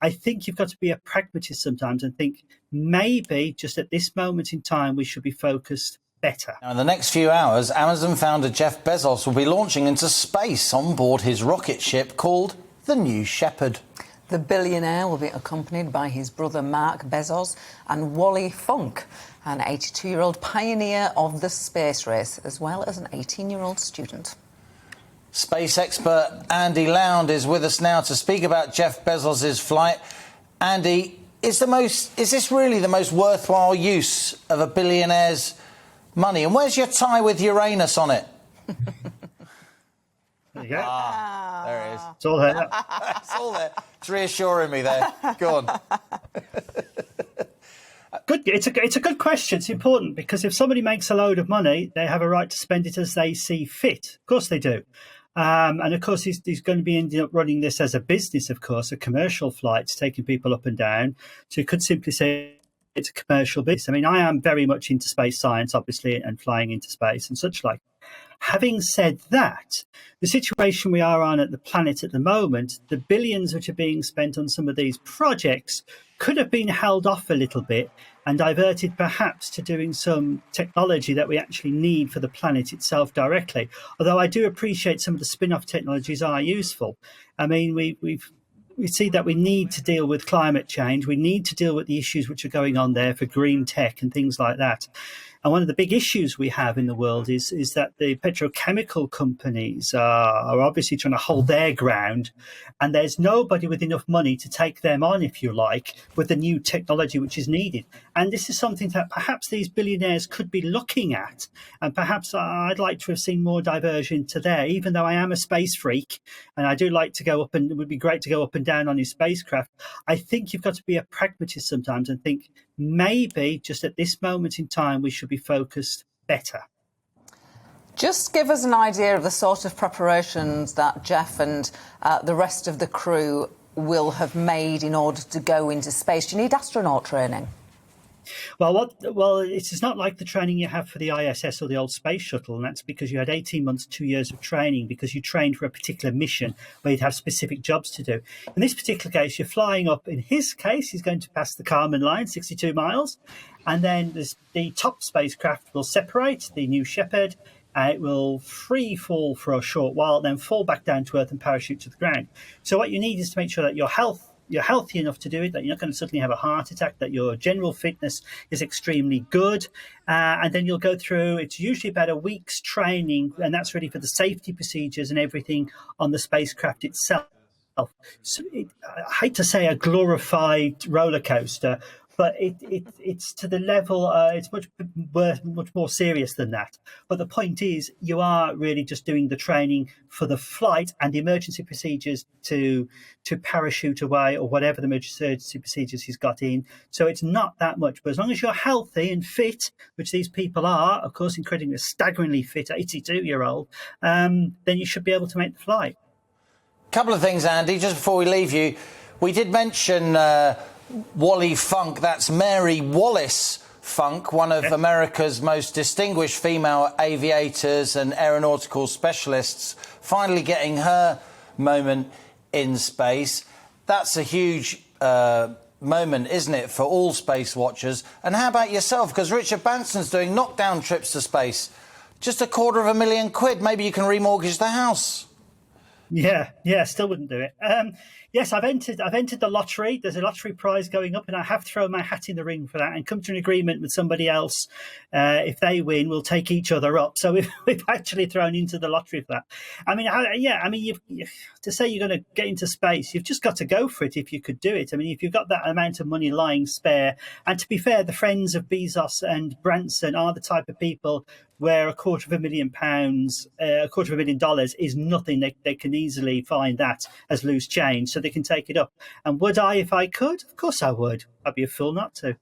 I think you've got to be a pragmatist sometimes and think maybe just at this moment in time we should be focused better. Now, in the next few hours, Amazon founder Jeff Bezos will be launching into space on board his rocket ship called the New Shepard. The billionaire will be accompanied by his brother Mark Bezos and Wally Funk, an 82-year-old pioneer of the space race, as well as an 18-year-old student. Space expert Andy Lound is with us now to speak about Jeff Bezos' flight. Andy, is this really the most worthwhile use of a billionaire's money? And where's your tie with Uranus on it? There you go. There it is. It's all there. It's all there. It's reassuring me there. Go on. Good. It's a good question. It's important because if somebody makes a load of money, they have a right to spend it as they see fit. Of course they do. And of course, he's going to be ending up running this as a business, of course, a commercial flights, taking people up and down. So you could simply say it's a commercial business. I mean, I am very much into space science, obviously, and flying into space and such like. Having said that, the situation we are on at the planet at the moment, the billions which are being spent on some of these projects could have been held off a little bit and diverted perhaps to doing some technology that we actually need for the planet itself directly. Although I do appreciate some of the spin-off technologies are useful. I mean, we see that we need to deal with climate change. We need to deal with the issues which are going on there for green tech and things like that. And one of the big issues we have in the world is that the petrochemical companies are obviously trying to hold their ground, and there's nobody with enough money to take them on, if you like, with the new technology which is needed. And this is something that perhaps these billionaires could be looking at, and perhaps I'd like to have seen more diversion to there, even though I am a space freak, and I do like to go up, and it would be great to go up and down on his spacecraft. I think you've got to be a pragmatist sometimes and think maybe just at this moment in time we should be focused better. Just give us an idea of the sort of preparations that Jeff and the rest of the crew will have made in order to go into space. Do you need astronaut training? Well, it's not like the training you have for the ISS or the old space shuttle, and that's because you had 18 months, 2 years of training because you trained for a particular mission where you'd have specific jobs to do. In this particular case, you're flying up. In his case, he's going to pass the Kármán line, 62 miles, and then the top spacecraft will separate, the New Shepard. It will free fall for a short while, then fall back down to Earth and parachute to the ground. So what you need is to make sure that you're healthy enough to do it, that you're not going to suddenly have a heart attack, that your general fitness is extremely good. And then you'll go through, it's usually about a week's training, and that's really for the safety procedures and everything on the spacecraft itself. So I hate to say a glorified roller coaster, but it's to the level, it's much more serious than that. But the point is, you are really just doing the training for the flight and the emergency procedures to parachute away or whatever the emergency procedures he's got in. So it's not that much. But as long as you're healthy and fit, which these people are, of course, incredibly staggeringly fit, 82-year-old, then you should be able to make the flight. Couple of things, Andy, just before we leave you. We did mention Wally Funk, that's Mary Wallace Funk, one of America's most distinguished female aviators and aeronautical specialists, finally getting her moment in space. That's a huge moment, isn't it, for all space watchers? And how about yourself? Because Richard Branson's doing knockdown trips to space. Just £250,000. Maybe you can remortgage the house. Yeah, still wouldn't do it. Yes, I've entered the lottery. There's a lottery prize going up, and I have thrown my hat in the ring for that and come to an agreement with somebody else. If they win, we'll take each other up. So we've actually thrown into the lottery for that. I mean, to say you're going to get into space, you've just got to go for it if you could do it. I mean, if you've got that amount of money lying spare, and to be fair, the friends of Bezos and Branson are the type of people where £250,000, $250,000 is nothing. They can easily find that as loose change, so they can take it up. And would I if I could? Of course I would. I'd be a fool not to.